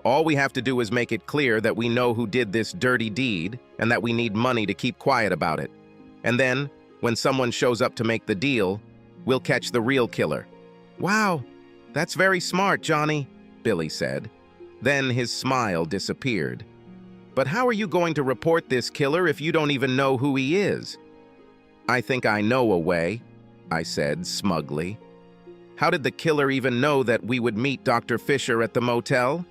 All we have to do is make it clear that we know who did this dirty deed and that we need money to keep quiet about it. And then, when someone shows up to make the deal, we'll catch the real killer. Wow, that's very smart, Johnny, Billy said. Then his smile disappeared. But how are you going to report this killer if you don't even know who he is? I think I know a way, I said smugly. How did the killer even know that we would meet Dr. Fisher at the motel?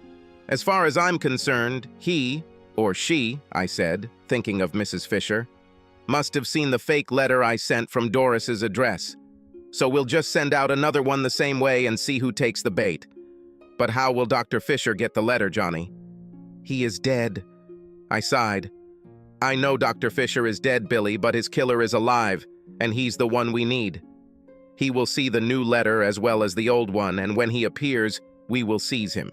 As far as I'm concerned, he, or she, I said, thinking of Mrs. Fisher, must have seen the fake letter I sent from Doris's address. So we'll just send out another one the same way and see who takes the bait. But how will Dr. Fisher get the letter, Johnny? He is dead. I sighed. I know Dr. Fisher is dead, Billy, but his killer is alive, and he's the one we need. He will see the new letter as well as the old one, and when he appears, we will seize him.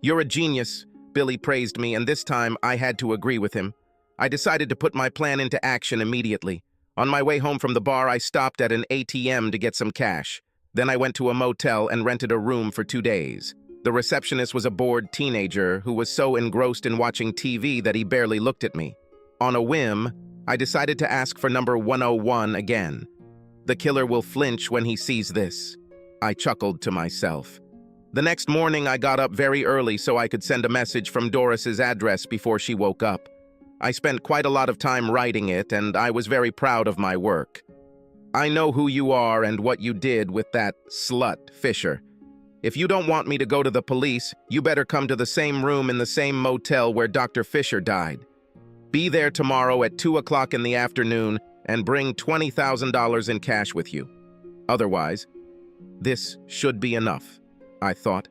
You're a genius, Billy praised me, and this time I had to agree with him. I decided to put my plan into action immediately. On my way home from the bar, I stopped at an ATM to get some cash. Then I went to a motel and rented a room for 2 days. The receptionist was a bored teenager who was so engrossed in watching TV that he barely looked at me. On a whim, I decided to ask for number 101 again. The killer will flinch when he sees this. I chuckled to myself. The next morning, I got up very early so I could send a message from Doris's address before she woke up. I spent quite a lot of time writing it, and I was very proud of my work. I know who you are and what you did with that slut, Fisher. If you don't want me to go to the police, you better come to the same room in the same motel where Dr. Fisher died. Be there tomorrow at 2 o'clock in the afternoon and bring $20,000 in cash with you. Otherwise, this should be enough, I thought.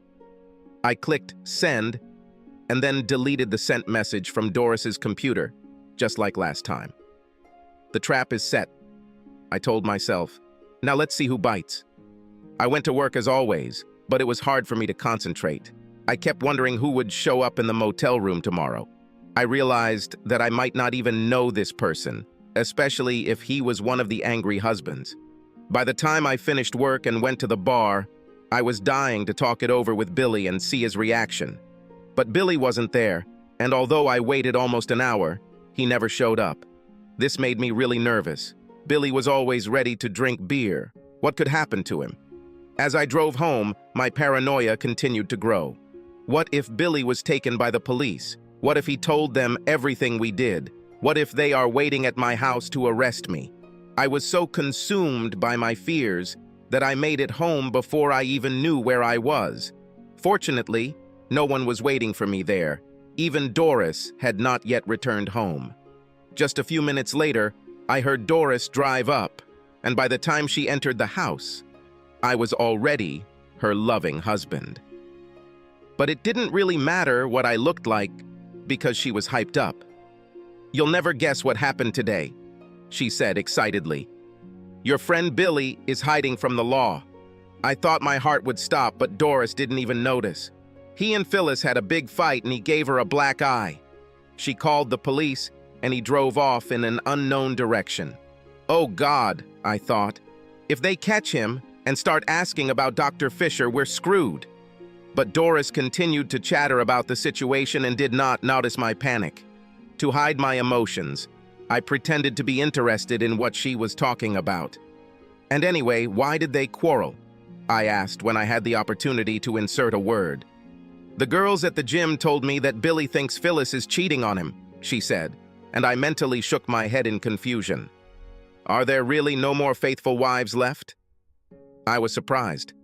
I clicked send and then deleted the sent message from Doris's computer, just like last time. The trap is set, I told myself. Now let's see who bites. I went to work as always, but it was hard for me to concentrate. I kept wondering who would show up in the motel room tomorrow. I realized that I might not even know this person, especially if he was one of the angry husbands. By the time I finished work and went to the bar, I was dying to talk it over with Billy and see his reaction. But Billy wasn't there, and although I waited almost an hour, he never showed up. This made me really nervous. Billy was always ready to drink beer. What could happen to him? As I drove home, my paranoia continued to grow. What if Billy was taken by the police? What if he told them everything we did? What if they are waiting at my house to arrest me? I was so consumed by my fears that I made it home before I even knew where I was. Fortunately, no one was waiting for me there. Even Doris had not yet returned home. Just a few minutes later, I heard Doris drive up, and by the time she entered the house, I was already her loving husband. But it didn't really matter what I looked like because she was hyped up. "You'll never guess what happened today," she said excitedly. "Your friend Billy is hiding from the law." I thought my heart would stop, but Doris didn't even notice. He and Phyllis had a big fight and he gave her a black eye. She called the police and he drove off in an unknown direction. Oh God, I thought. If they catch him, and start asking about Dr. Fisher, we're screwed. But Doris continued to chatter about the situation and did not notice my panic. To hide my emotions, I pretended to be interested in what she was talking about. And anyway, why did they quarrel? I asked when I had the opportunity to insert a word. The girls at the gym told me that Billy thinks Phyllis is cheating on him, she said, and I mentally shook my head in confusion. Are there really no more faithful wives left? I was surprised.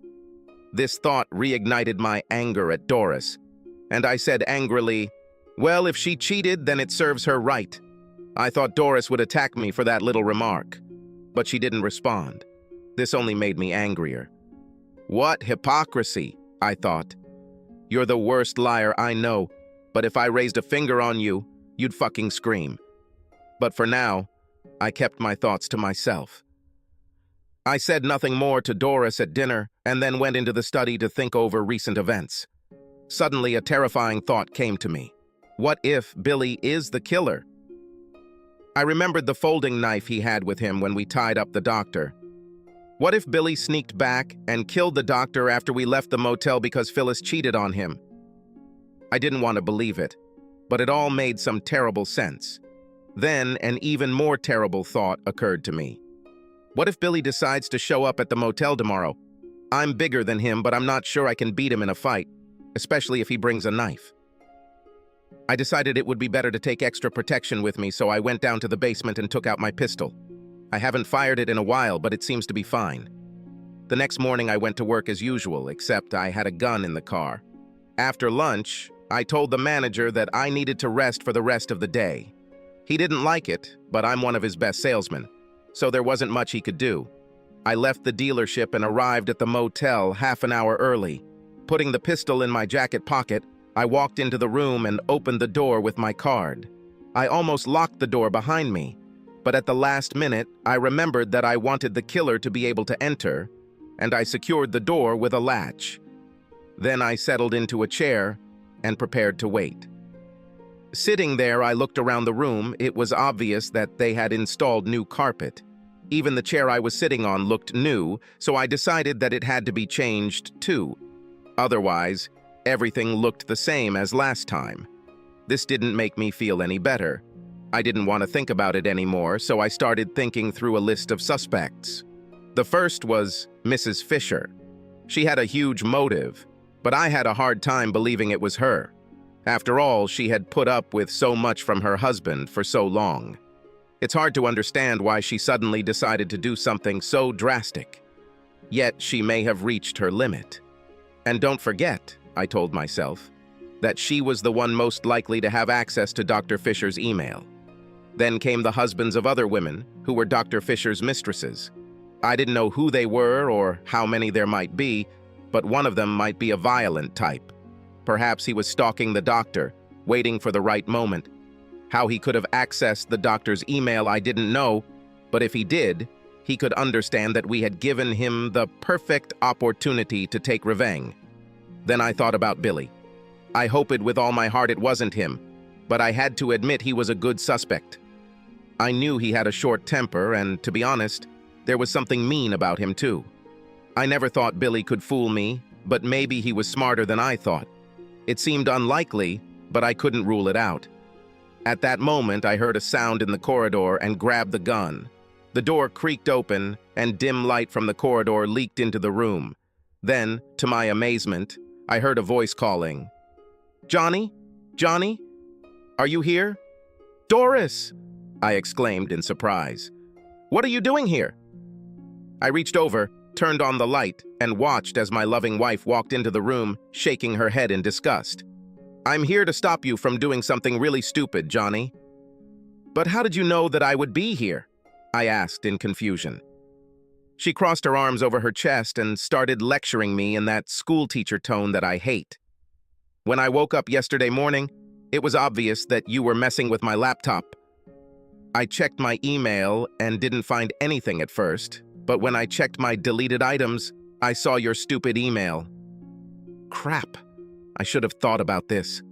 This thought reignited my anger at Doris, and I said angrily, well, if she cheated, then it serves her right. I thought Doris would attack me for that little remark, but she didn't respond. This only made me angrier. What hypocrisy, I thought. You're the worst liar I know, but if I raised a finger on you, you'd fucking scream. But for now, I kept my thoughts to myself. I said nothing more to Doris at dinner and then went into the study to think over recent events. Suddenly, a terrifying thought came to me. What if Billy is the killer? I remembered the folding knife he had with him when we tied up the doctor. What if Billy sneaked back and killed the doctor after we left the motel because Phyllis cheated on him? I didn't want to believe it, but it all made some terrible sense. Then an even more terrible thought occurred to me. What if Billy decides to show up at the motel tomorrow? I'm bigger than him, but I'm not sure I can beat him in a fight, especially if he brings a knife. I decided it would be better to take extra protection with me, so I went down to the basement and took out my pistol. I haven't fired it in a while, but it seems to be fine. The next morning I went to work as usual, except I had a gun in the car. After lunch, I told the manager that I needed to rest for the rest of the day. He didn't like it, but I'm one of his best salesmen, so there wasn't much he could do. I left the dealership and arrived at the motel half an hour early. Putting the pistol in my jacket pocket, I walked into the room and opened the door with my card. I almost locked the door behind me, but at the last minute, I remembered that I wanted the killer to be able to enter, and I secured the door with a latch. Then I settled into a chair and prepared to wait. Sitting there, I looked around the room. It was obvious that they had installed new carpet. Even the chair I was sitting on looked new, so I decided that it had to be changed too. Otherwise, everything looked the same as last time. This didn't make me feel any better. I didn't want to think about it anymore, so I started thinking through a list of suspects. The first was Mrs. Fisher. She had a huge motive, but I had a hard time believing it was her. After all, she had put up with so much from her husband for so long. It's hard to understand why she suddenly decided to do something so drastic. Yet she may have reached her limit. And don't forget, I told myself, that she was the one most likely to have access to Dr. Fisher's email. Then came the husbands of other women who were Dr. Fisher's mistresses. I didn't know who they were or how many there might be, but one of them might be a violent type. Perhaps he was stalking the doctor, waiting for the right moment. How he could have accessed the doctor's email I didn't know, but if he did, he could understand that we had given him the perfect opportunity to take revenge. Then I thought about Billy. I hoped with all my heart it wasn't him, but I had to admit he was a good suspect. I knew he had a short temper, and to be honest, there was something mean about him too. I never thought Billy could fool me, but maybe he was smarter than I thought. It seemed unlikely, but I couldn't rule it out. At that moment, I heard a sound in the corridor and grabbed the gun. The door creaked open, and dim light from the corridor leaked into the room. Then, to my amazement, I heard a voice calling, "Johnny? Johnny? Are you here?" "Doris!" I exclaimed in surprise. "What are you doing here?" I reached over, turned on the light, and watched as my loving wife walked into the room, shaking her head in disgust. "I'm here to stop you from doing something really stupid, Johnny." "But how did you know that I would be here?" I asked in confusion. She crossed her arms over her chest and started lecturing me in that schoolteacher tone that I hate. "When I woke up yesterday morning, it was obvious that you were messing with my laptop. I checked my email and didn't find anything at first, but when I checked my deleted items, I saw your stupid email." Crap, I should have thought about this.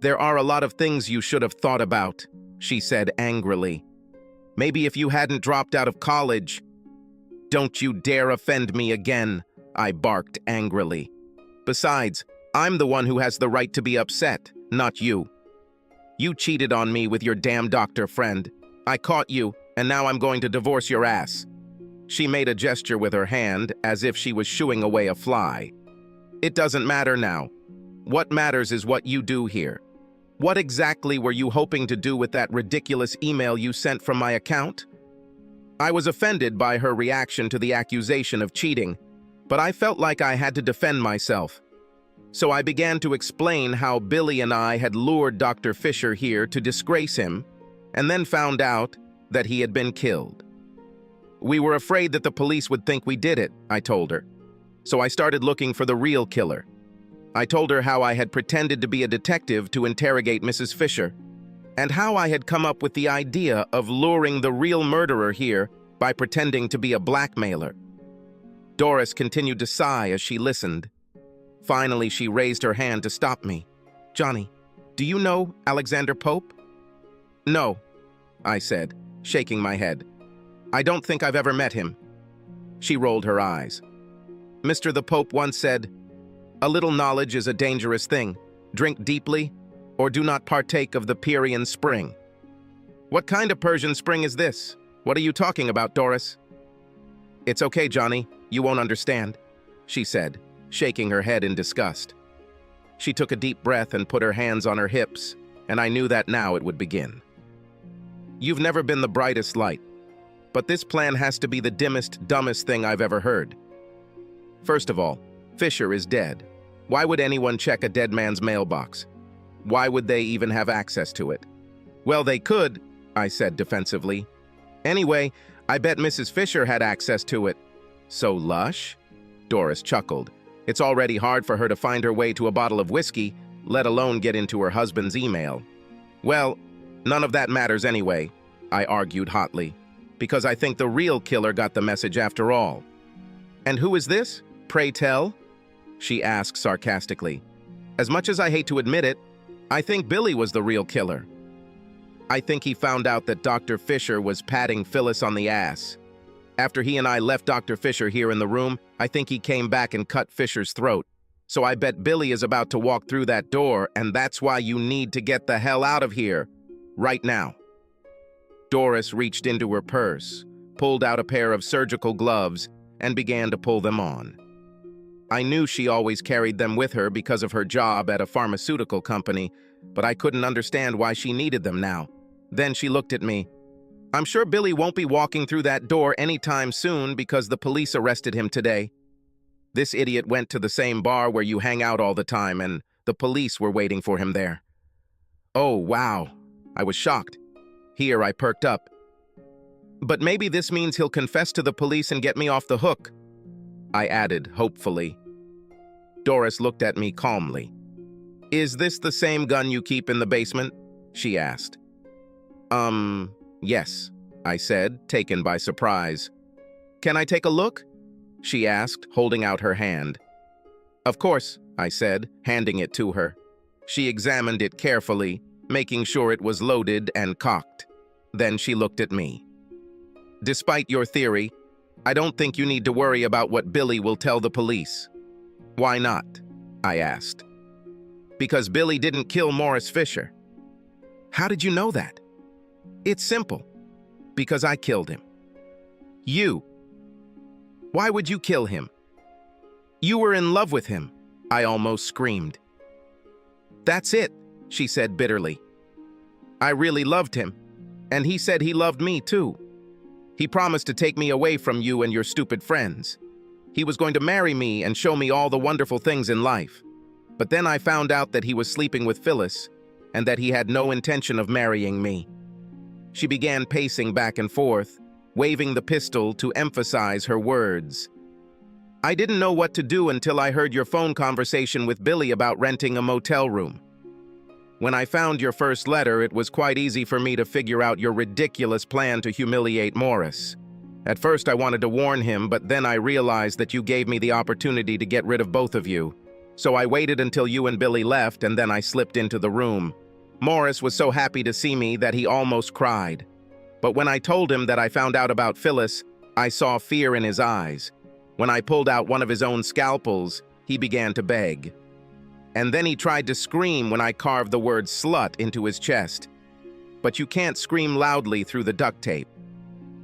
"There are a lot of things you should have thought about," she said angrily. "Maybe if you hadn't dropped out of college." Don't you dare offend me again, I barked angrily. Besides, I'm the one who has the right to be upset, not you. You cheated on me with your damn doctor friend. I caught you, and now I'm going to divorce your ass. She made a gesture with her hand as if she was shooing away a fly. It doesn't matter now. What matters is what you do here. What exactly were you hoping to do with that ridiculous email you sent from my account? I was offended by her reaction to the accusation of cheating, but I felt like I had to defend myself. So I began to explain how Billy and I had lured Dr. Fisher here to disgrace him, and then found out that he had been killed. We were afraid that the police would think we did it, I told her. So I started looking for the real killer. I told her how I had pretended to be a detective to interrogate Mrs. Fisher, and how I had come up with the idea of luring the real murderer here by pretending to be a blackmailer. Doris continued to sigh as she listened. Finally, she raised her hand to stop me. Johnny, do you know Alexander Pope? No, I said, shaking my head. I don't think I've ever met him. She rolled her eyes. Mr. the Pope once said, "A little knowledge is a dangerous thing. Drink deeply, or do not partake of the Pierian spring." What kind of Persian spring is this? What are you talking about, Doris? It's okay, Johnny. You won't understand, she said, shaking her head in disgust. She took a deep breath and put her hands on her hips, and I knew that now it would begin. You've never been the brightest light, but this plan has to be the dimmest, dumbest thing I've ever heard. First of all, Fisher is dead. Why would anyone check a dead man's mailbox? Why would they even have access to it? Well, they could, I said defensively. Anyway, I bet Mrs. Fisher had access to it. So lush? Doris chuckled. It's already hard for her to find her way to a bottle of whiskey, let alone get into her husband's email. Well, none of that matters anyway, I argued hotly, because I think the real killer got the message after all. And who is this, pray tell? She asked sarcastically. As much as I hate to admit it, I think Billy was the real killer. I think he found out that Dr. Fisher was patting Phyllis on the ass. After he and I left Dr. Fisher here in the room, I think he came back and cut Fisher's throat. So I bet Billy is about to walk through that door, and that's why you need to get the hell out of here, right now. Doris reached into her purse, pulled out a pair of surgical gloves, and began to pull them on. I knew she always carried them with her because of her job at a pharmaceutical company, but I couldn't understand why she needed them now. Then she looked at me. I'm sure Billy won't be walking through that door anytime soon because the police arrested him today. This idiot went to the same bar where you hang out all the time, and the police were waiting for him there. Oh, wow. I was shocked. Here I perked up. But maybe this means he'll confess to the police and get me off the hook, I added hopefully. Doris looked at me calmly. Is this the same gun you keep in the basement? She asked. Yes, I said, taken by surprise. Can I take a look? She asked, holding out her hand. Of course, I said, handing it to her. She examined it carefully, making sure it was loaded and cocked. Then she looked at me. Despite your theory, I don't think you need to worry about what Billy will tell the police. Why not? I asked. Because Billy didn't kill Morris Fisher. How did you know that? It's simple. Because I killed him. You. Why would you kill him? You were in love with him, I almost screamed. That's it, she said bitterly. I really loved him, and he said he loved me too. He promised to take me away from you and your stupid friends. He was going to marry me and show me all the wonderful things in life. But then I found out that he was sleeping with Phyllis and that he had no intention of marrying me. She began pacing back and forth, waving the pistol to emphasize her words. I didn't know what to do until I heard your phone conversation with Billy about renting a motel room. When I found your first letter, it was quite easy for me to figure out your ridiculous plan to humiliate Morris. At first I wanted to warn him, but then I realized that you gave me the opportunity to get rid of both of you. So I waited until you and Billy left, and then I slipped into the room. Morris was so happy to see me that he almost cried. But when I told him that I found out about Phyllis, I saw fear in his eyes. When I pulled out one of his own scalpels, he began to beg. And then he tried to scream when I carved the word slut into his chest. But you can't scream loudly through the duct tape.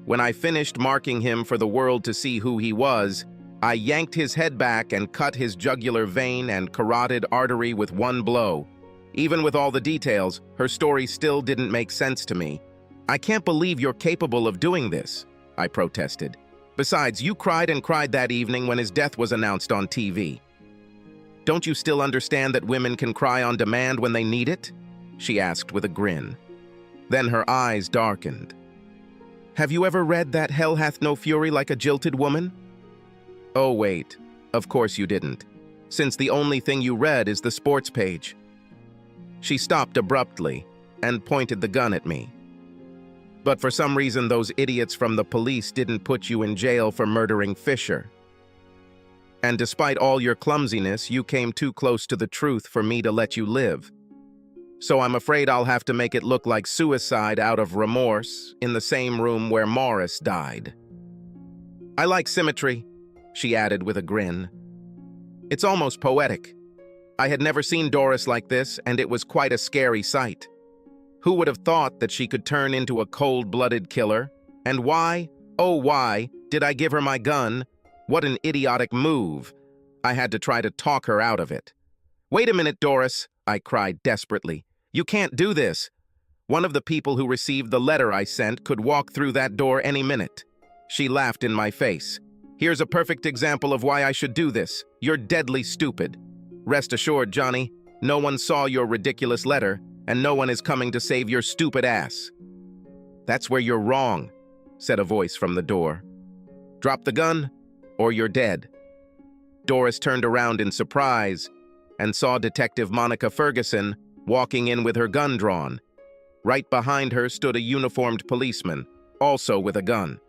When I finished marking him for the world to see who he was, I yanked his head back and cut his jugular vein and carotid artery with one blow. Even with all the details, her story still didn't make sense to me. "I can't believe you're capable of doing this," I protested. "Besides, you cried and cried that evening when his death was announced on TV. Don't you still understand that women can cry on demand when they need it?" she asked with a grin. Then her eyes darkened. "Have you ever read that hell hath no fury like a jilted woman?" "Oh, wait. Of course you didn't, since the only thing you read is the sports page." She stopped abruptly and pointed the gun at me. "But for some reason those idiots from the police didn't put you in jail for murdering Fisher. And despite all your clumsiness, you came too close to the truth for me to let you live. So I'm afraid I'll have to make it look like suicide out of remorse in the same room where Morris died." "I like symmetry," she added with a grin. "It's almost poetic. I had never seen Doris like this, and it was quite a scary sight. Who would have thought that she could turn into a cold-blooded killer? And why, oh why, did I give her my gun? What an idiotic move. I had to try to talk her out of it. "Wait a minute, Doris," I cried desperately. "You can't do this. One of the people who received the letter I sent could walk through that door any minute." She laughed in my face. "Here's a perfect example of why I should do this. You're deadly stupid. Rest assured, Johnny, no one saw your ridiculous letter, and no one is coming to save your stupid ass." "That's where you're wrong," said a voice from the door. "Drop the gun, or you're dead." Doris turned around in surprise and saw Detective Monica Ferguson walking in with her gun drawn. Right behind her stood a uniformed policeman, also with a gun.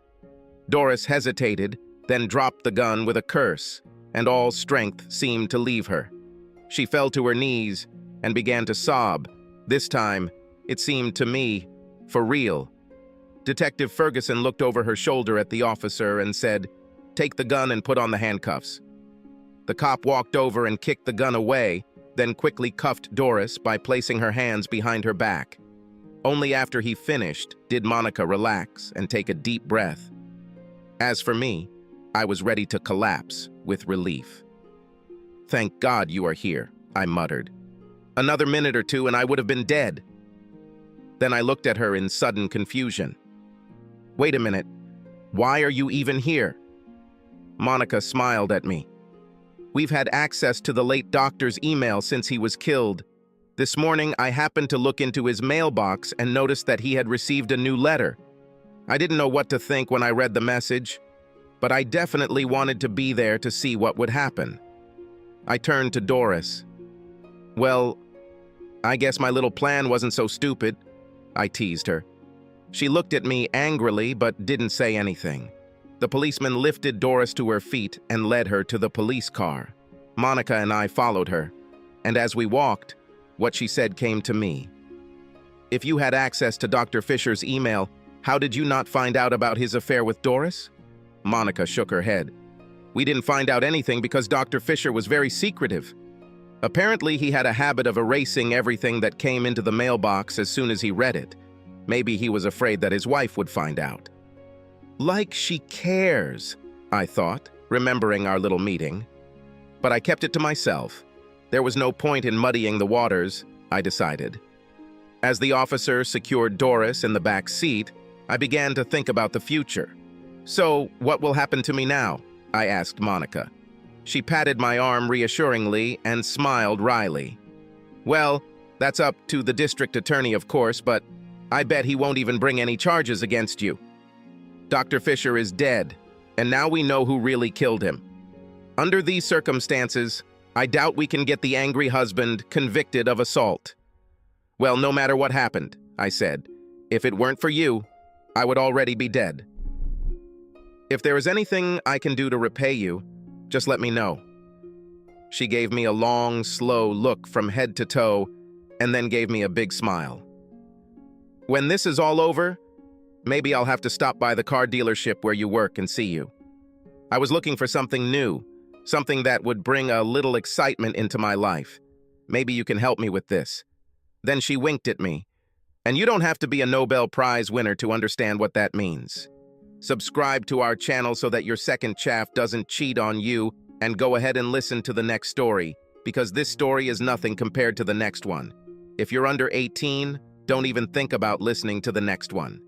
Doris hesitated, then dropped the gun with a curse, and all strength seemed to leave her. She fell to her knees and began to sob. This time, it seemed to me, for real. Detective Ferguson looked over her shoulder at the officer and said, "Take the gun and put on the handcuffs." The cop walked over and kicked the gun away, then quickly cuffed Doris by placing her hands behind her back. Only after he finished did Monica relax and take a deep breath. As for me, I was ready to collapse with relief. "Thank God you are here," I muttered. "Another minute or two and I would have been dead." Then I looked at her in sudden confusion. "Wait a minute. Why are you even here?" Monica smiled at me. "We've had access to the late doctor's email since he was killed. This morning, I happened to look into his mailbox and noticed that he had received a new letter. I didn't know what to think when I read the message, but I definitely wanted to be there to see what would happen." I turned to Doris. "Well, I guess my little plan wasn't so stupid," I teased her. She looked at me angrily but didn't say anything. The policeman lifted Doris to her feet and led her to the police car. Monica and I followed her, and as we walked, what she said came to me. "If you had access to Dr. Fisher's email, how did you not find out about his affair with Doris?" Monica shook her head. "We didn't find out anything because Dr. Fisher was very secretive. Apparently, he had a habit of erasing everything that came into the mailbox as soon as he read it. Maybe he was afraid that his wife would find out." Like she cares, I thought, remembering our little meeting. But I kept it to myself. There was no point in muddying the waters, I decided. As the officer secured Doris in the back seat, I began to think about the future. "So, what will happen to me now?" I asked Monica. She patted my arm reassuringly and smiled wryly. "Well, that's up to the district attorney, of course, but I bet he won't even bring any charges against you. Dr. Fisher is dead, and now we know who really killed him. Under these circumstances, I doubt we can get the angry husband convicted of assault." "Well, no matter what happened," I said, "if it weren't for you, I would already be dead. If there is anything I can do to repay you, just let me know." She gave me a long, slow look from head to toe, and then gave me a big smile. "When this is all over, Maybe I'll have to stop by the car dealership where you work and see you. I was looking for something new, something that would bring a little excitement into my life. Maybe you can help me with this." Then she winked at me. And you don't have to be a Nobel Prize winner to understand what that means. Subscribe to our channel so that your second chaff doesn't cheat on you, and go ahead and listen to the next story, because this story is nothing compared to the next one. If you're under 18, don't even think about listening to the next one.